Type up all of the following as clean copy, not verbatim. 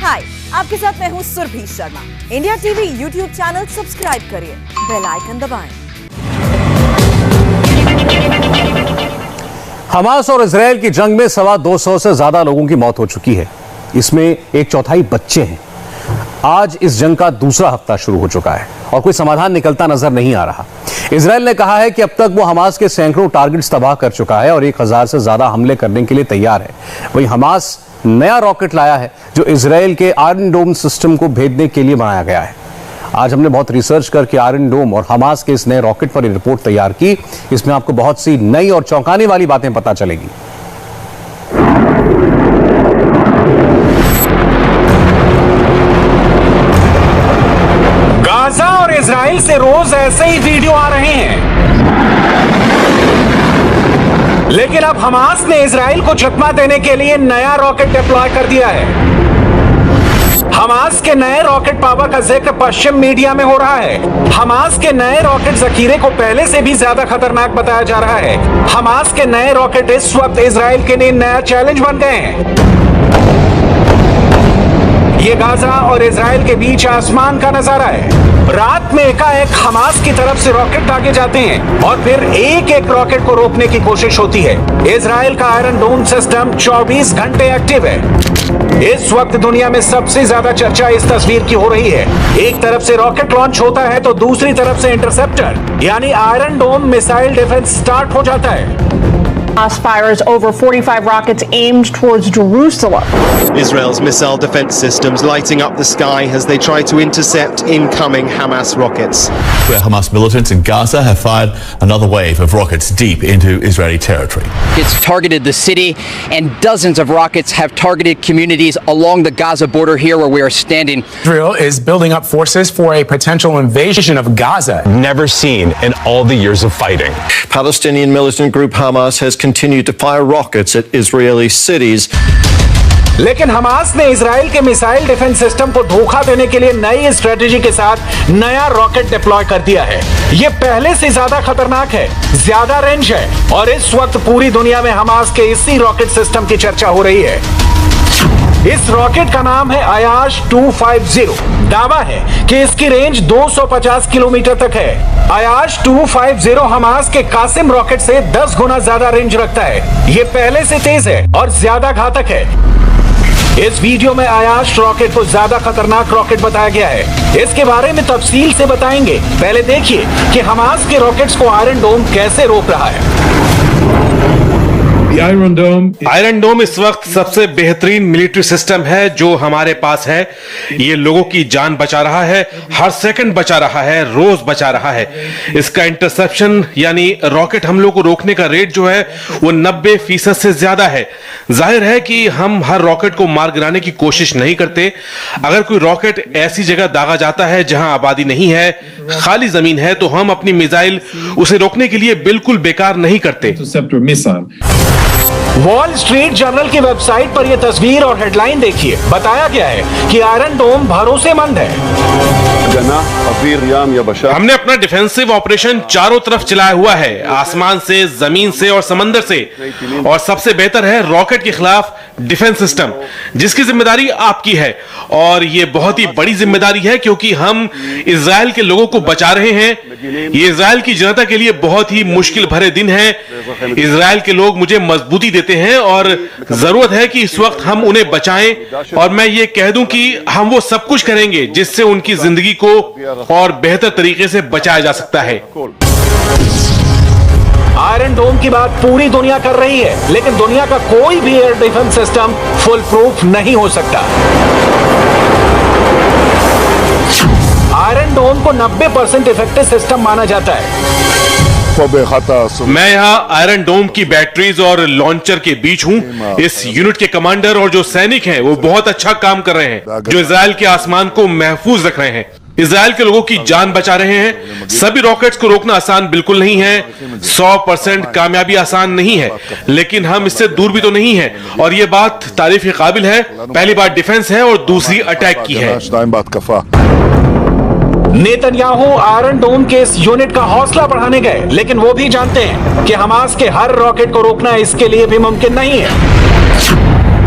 हाय, आपके साथ मैं हूँ Surabhi Sharma. India TV YouTube channel subscribe करिए, बेल आइकन दबाएं। हमास और इजरायल की जंग में 250 से ज्यादा लोगों की मौत हो चुकी है। इसमें 1/4 बच्चे हैं। आज इस जंग का दूसरा हफ्ता शुरू हो चुका है और कोई समाधान निकलता नजर नहीं आ रहा। इजरायल ने कहा है कि अब तक वो हमास के सैकड़ों टारगेट्स तबाह कर चुका है और 1000 से ज्यादा हमले करने के लिए तैयार है। वहीं हमास नया रॉकेट लाया है जो इजरायल के आयरन डोम सिस्टम को भेदने के लिए बनाया गया है। आज हमने बहुत रिसर्च करके आयरन डोम और हमास के इस नए रॉकेट पर रिपोर्ट तैयार की। इसमें आपको बहुत सी नई और चौंकाने वाली बातें पता चलेगी। गाजा और इजराइल से रोज ऐसे ही वीडियो आ रहे हैं, लेकिन अब हमास ने इजराइल को चकमा देने के लिए नया रॉकेट डिप्लॉय कर दिया है। हमास के नए रॉकेट पावर का जिक्र पश्चिम मीडिया में हो रहा है। हमास के नए रॉकेट जखीरे को पहले से भी ज्यादा खतरनाक बताया जा रहा है। हमास के नए रॉकेट इस वक्त इजराइल के लिए नया चैलेंज बन गए हैं। ये गाजा और इजराइल के बीच आसमान का नजारा है। रात में एकाएक हमास की तरफ से रॉकेट दागे जाते हैं और फिर एक एक रॉकेट को रोकने की कोशिश होती है। इजराइल का आयरन डोम सिस्टम 24 घंटे एक्टिव है। इस वक्त दुनिया में सबसे ज्यादा चर्चा इस तस्वीर की हो रही है। एक तरफ से रॉकेट लॉन्च होता है तो दूसरी तरफ से इंटरसेप्टर यानी Iron Dome missile defence start हो जाता है। Hamas fires over 45 rockets aimed towards Jerusalem. Israel's missile defense systems lighting up the sky as they try to intercept incoming Hamas rockets. Where Hamas militants in Gaza have fired another wave of rockets deep into Israeli territory. It's targeted the city, and dozens of rockets have targeted communities along the Gaza border here where we are standing. Israel is building up forces for a potential invasion of Gaza. Never seen in all the years of fighting. Palestinian militant group Hamas has continued to fire rockets at Israeli cities. लेकिन Hamas ने Israel के missile defence system को धोखा देने के लिए नई strategy के साथ नया रॉकेट डिप्लॉय कर दिया है। ये पहले से ज्यादा खतरनाक है, ज्यादा रेंज है और इस वक्त पूरी दुनिया में हमास के इसी रॉकेट सिस्टम की चर्चा हो रही है। इस रॉकेट का नाम है आयाश 250। दावा है कि इसकी रेंज 250 किलोमीटर तक है। आयाश 250 हमास के कासिम रॉकेट से 10 गुना ज्यादा रेंज रखता है। ये पहले से तेज है और ज्यादा घातक है। इस वीडियो में आयाश रॉकेट को ज्यादा खतरनाक रॉकेट बताया गया है। इसके बारे में तफसील से बताएंगे। पहले देखिए कि हमास के रॉकेट्स को आयरन डोम कैसे रोक रहा है। आयरन डोम इस वक्त सबसे बेहतरीन मिलिट्री सिस्टम है जो हमारे पास है। ये लोगों की जान बचा रहा है, हर सेकंड बचा रहा है, रोज बचा रहा है। इसका इंटरसेप्शन यानी रॉकेट हमलों को रोकने का रेट जो है वो 90% से ज्यादा है। जाहिर है कि हम हर रॉकेट को मार गिराने की कोशिश नहीं करते। अगर कोई रॉकेट ऐसी जगह दागा जाता है जहां आबादी नहीं है, खाली जमीन है, तो हम अपनी मिसाइल उसे रोकने के लिए बिल्कुल बेकार नहीं करते। वॉल स्ट्रीट जर्नल की वेबसाइट पर यह तस्वीर और हेडलाइन देखिए। बताया गया है कि आयरन डोम भरोसेमंद है। हमने अपना डिफेंसिव ऑपरेशन चारों तरफ चलाया हुआ है, आसमान से, जमीन से और समंदर से। और सबसे बेहतर है रॉकेट के खिलाफ डिफेंस सिस्टम, जिसकी जिम्मेदारी आपकी है। और ये बहुत ही बड़ी जिम्मेदारी है क्योंकि हम इजराइल के लोगों को बचा रहे हैं। ये इजराइल की जनता के लिए बहुत ही मुश्किल भरे दिन है। इजराइल के लोग मुझे मजबूती देते हैं और जरूरत है कि इस वक्त हम उन्हें बचाएं। और मैं ये कह दूं कि हम वो सब कुछ करेंगे जिससे उनकी जिंदगी को और बेहतर तरीके से बचाया जा सकता है। आयरन डोम की बात पूरी दुनिया कर रही है, लेकिन दुनिया का कोई भी air defence system full proof नहीं हो सकता। आयरन डोम को 90% इफेक्टिव सिस्टम माना जाता है। मैं यहाँ आयरन डोम की बैटरीज और लॉन्चर के बीच हूँ। इस यूनिट के कमांडर और जो सैनिक हैं वो बहुत अच्छा काम कर रहे हैं, जो इजराइल के आसमान को महफूज रख रहे हैं, इजराइल के लोगों की जान बचा रहे हैं। सभी रॉकेट्स को रोकना आसान बिल्कुल नहीं है, 100% कामयाबी आसान नहीं है, लेकिन हम इससे दूर भी तो नहीं है। और ये बात तारीफ के काबिल है। पहली बार डिफेंस है और दूसरी अटैक की है। नेतन्याहू आयरन डोम के इस यूनिट का हौसला बढ़ाने गए, लेकिन वो भी जानते हैं कि हमास के हर रॉकेट को रोकना इसके लिए भी मुमकिन नहीं है।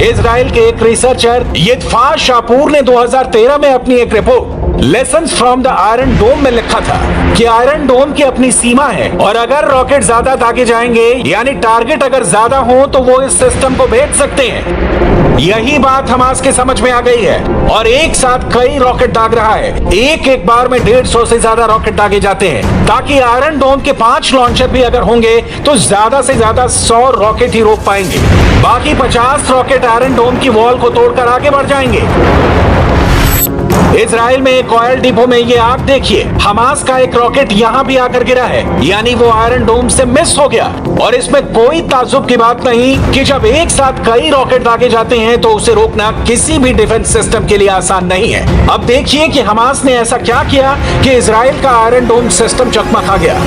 इजराइल के एक रिसर्चर यित्फा शापूर ने 2013 में अपनी एक report lessons from the Iron Dome में लिखा था कि आयरन डोम की अपनी सीमा है और अगर रॉकेट ज्यादा आगे जाएंगे यानी टारगेट अगर ज्यादा हो तो वो इस सिस्टम को भेज सकते हैं। यही बात हमास के समझ में आ गई है और एक साथ कई रॉकेट दाग रहा है। एक बार में 150 से ज्यादा रॉकेट दागे जाते हैं ताकि आयरन डोम के 5 लॉन्चर भी अगर होंगे तो ज्यादा से ज्यादा 100 रॉकेट ही रोक पाएंगे। बाकी 50 रॉकेट आयरन डोम की वॉल को तोड़कर आगे बढ़ जाएंगे। इजराइल में एक ऑयल डिपो में ये आग देखिए, हमास का एक रॉकेट यहाँ भी आकर गिरा है यानी वो आयरन डोम से मिस हो गया। और इसमें कोई ताज्जुब की बात नहीं कि जब एक साथ कई रॉकेट दागे जाते हैं तो उसे रोकना किसी भी डिफेंस सिस्टम के लिए आसान नहीं है। अब देखिए कि हमास ने ऐसा क्या किया कि इजराइल का आयरन डोम सिस्टम चकमा खा गया।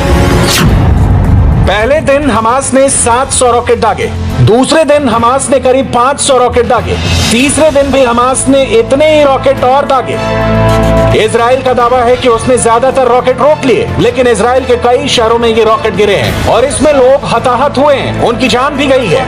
पहले दिन हमास ने 700 रॉकेट दागे, दूसरे दिन हमास ने करीब 500 रॉकेट दागे, तीसरे दिन भी हमास ने इतने ही रॉकेट और दागे। इजराइल का दावा है कि उसने ज्यादातर रॉकेट रोक लिए, लेकिन इजराइल के कई शहरों में ये रॉकेट गिरे हैं और इसमें लोग हताहत हुए हैं, उनकी जान भी गई है।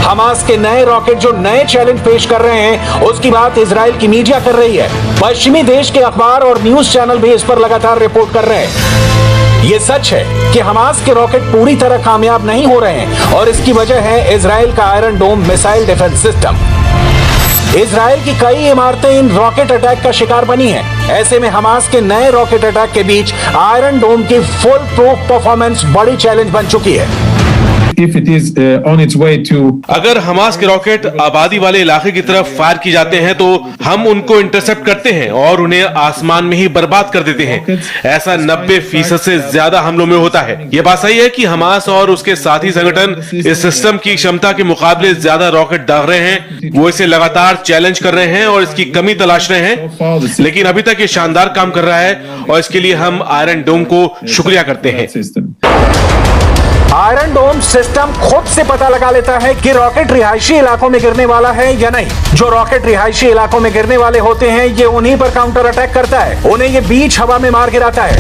हमास के नए रॉकेट जो नए चैलेंज पेश कर रहे हैं उसकी बात इजराइल की मीडिया कर रही है। पश्चिमी देश के अखबार और न्यूज चैनल भी इस पर लगातार रिपोर्ट कर रहे हैं। ये सच है कि हमास के रॉकेट पूरी तरह कामयाब नहीं हो रहे हैं और इसकी वजह है इजराइल का Iron Dome missile defence system. Israel की कई इमारतें इन रॉकेट अटैक का शिकार बनी हैं। ऐसे में हमास के नए रॉकेट अटैक के बीच आयरन डोम की फुल प्रूफ परफॉर्मेंस बड़ी चैलेंज बन चुकी है। If it is on its way to... अगर हमास के रॉकेट आबादी वाले इलाके की तरफ फायर की जाते हैं तो हम उनको इंटरसेप्ट करते हैं और उन्हें आसमान में ही बर्बाद कर देते हैं। ऐसा 90% से ज्यादा हमलों में होता है। यह बात सही है कि हमास और उसके साथी संगठन इस सिस्टम की क्षमता के मुकाबले ज्यादा रॉकेट दाग रहे हैं। वो इसे लगातार चैलेंज कर रहे हैं और इसकी कमी तलाश रहे हैं, लेकिन अभी तक ये शानदार काम कर रहा है और इसके लिए हम आयरन डोम को शुक्रिया करते हैं। आयरन डोम सिस्टम खुद से पता लगा लेता है कि रॉकेट रिहायशी इलाकों में गिरने वाला है या नहीं। जो रॉकेट रिहायशी इलाकों में गिरने वाले होते हैं ये उन्हीं पर काउंटर अटैक करता है, उन्हें ये बीच हवा में मार गिराता है।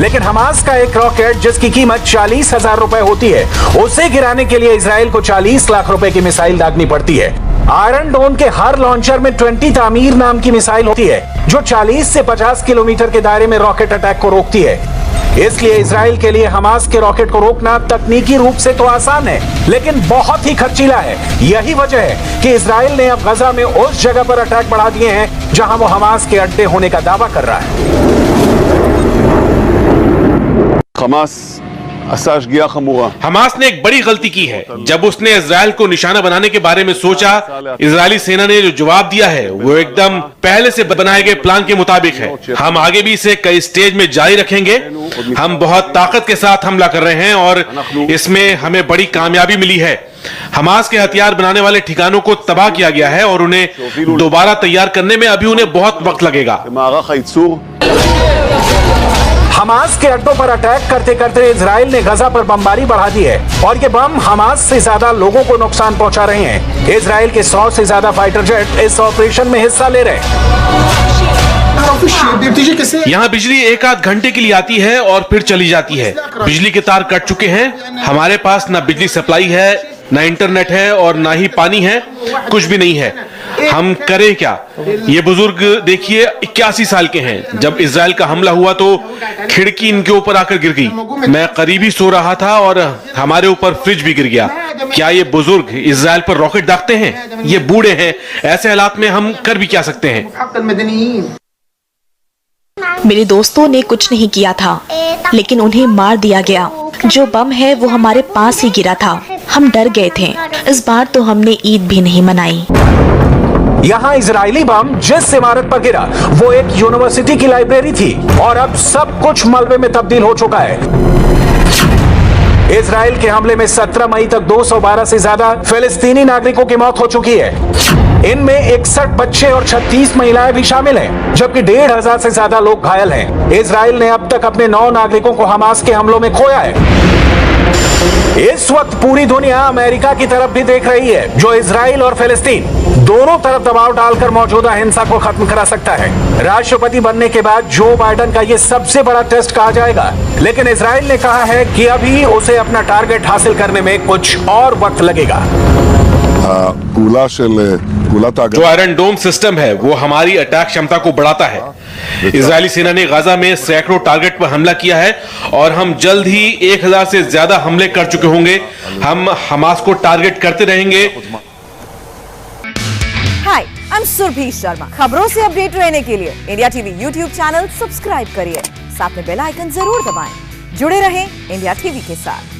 लेकिन हमास का एक रॉकेट जिसकी कीमत 40,000 रुपए होती है, उसे गिराने के लिए इजराइल को 40 लाख रुपए की मिसाइल दागनी पड़ती है। आयरन डोम के हर लॉन्चर में 20 तामीर नाम की मिसाइल होती है जो 40 से 50 किलोमीटर के दायरे में रॉकेट अटैक को रोकती है। इसलिए इजराइल के लिए हमास के रॉकेट को रोकना तकनीकी रूप से तो आसान है, लेकिन बहुत ही खर्चीला है। यही वजह है कि इजराइल ने अब गजा में उस जगह पर अटैक बढ़ा दिए हैं जहां वो हमास के अड्डे होने का दावा कर रहा है। हमास ने एक बड़ी गलती की है जब उसने इजराइल को निशाना बनाने के बारे में सोचा। इजरायली सेना ने जो जवाब दिया है वो एकदम पहले से बनाए गए प्लान के मुताबिक है। हम आगे भी इसे कई स्टेज में जारी रखेंगे। हम बहुत ताकत के साथ हमला कर रहे हैं और इसमें हमें बड़ी कामयाबी मिली है। हमास के हथियार बनाने वाले ठिकानों को तबाह किया गया है और उन्हें दोबारा तैयार करने में अभी उन्हें बहुत वक्त लगेगा। हमास के अड्डों पर अटैक करते करते इजराइल ने गजा पर बमबारी बढ़ा दी है और ये बम हमास से ज्यादा लोगों को नुकसान पहुंचा रहे हैं। इजराइल के 100 से ज्यादा फाइटर जेट इस ऑपरेशन में हिस्सा ले रहे हैं। यहाँ बिजली एक आध घंटे के लिए आती है और फिर चली जाती है। बिजली के तार कट चुके हैं। हमारे पास ना बिजली सप्लाई है, ना इंटरनेट है और ना ही पानी है, कुछ भी नहीं है। हम करें क्या? ये बुजुर्ग देखिए 81 साल के हैं। जब इजराइल का हमला हुआ तो खिड़की इनके ऊपर आकर गिर गई। मैं करीब ही सो रहा था और हमारे ऊपर फ्रिज भी गिर गया। क्या ये बुजुर्ग इजराइल पर रॉकेट दागते हैं? ये बूढ़े हैं। ऐसे हालात में हम कर भी क्या सकते हैं? मेरे दोस्तों ने कुछ नहीं किया था, लेकिन उन्हें मार दिया गया। जो बम है वो हमारे पास ही गिरा था। हम डर गए थे। इस बार तो हमने ईद भी नहीं मनाई। यहाँ इजरायली बम जिस इमारत पर गिरा वो एक यूनिवर्सिटी की लाइब्रेरी थी और अब सब कुछ मलबे में तब्दील हो चुका है। इजराइल के हमले में 17 मई तक 212 से ज्यादा फिलिस्तीनी नागरिकों की मौत हो चुकी है। इनमें 61 बच्चे और 36 महिलाएं भी शामिल हैं, जबकि 1,500 से ज्यादा लोग घायल हैं। इजराइल ने अब तक अपने 9 नागरिकों को हमास के हमलों में खोया है। इस वक्त पूरी दुनिया अमेरिका की तरफ भी देख रही है, जो इजराइल और फिलिस्तीन दोनों तरफ दबाव डालकर मौजूदा हिंसा को खत्म करा सकता है। राष्ट्रपति बनने के बाद जो बाइडेन का ये सबसे बड़ा टेस्ट कहा जाएगा, लेकिन इजराइल ने कहा है कि अभी उसे अपना टारगेट हासिल करने में कुछ और वक्त लगेगा। जो आयरन डोम सिस्टम है वो हमारी अटैक क्षमता को बढ़ाता है। इजरायली सेना ने गाजा में सैकड़ों टारगेट पर हमला किया है और हम जल्द ही 1000 से ज्यादा हमले कर चुके होंगे। हम हमास को टारगेट करते रहेंगे। हाय, आई एम सुरभि शर्मा। खबरों से अपडेट रहने के लिए India TV YouTube channel subscribe करिए, साथ में बेल आइकन जरूर दबाएं। जुड़े रहें इंडिया टीवी के साथ।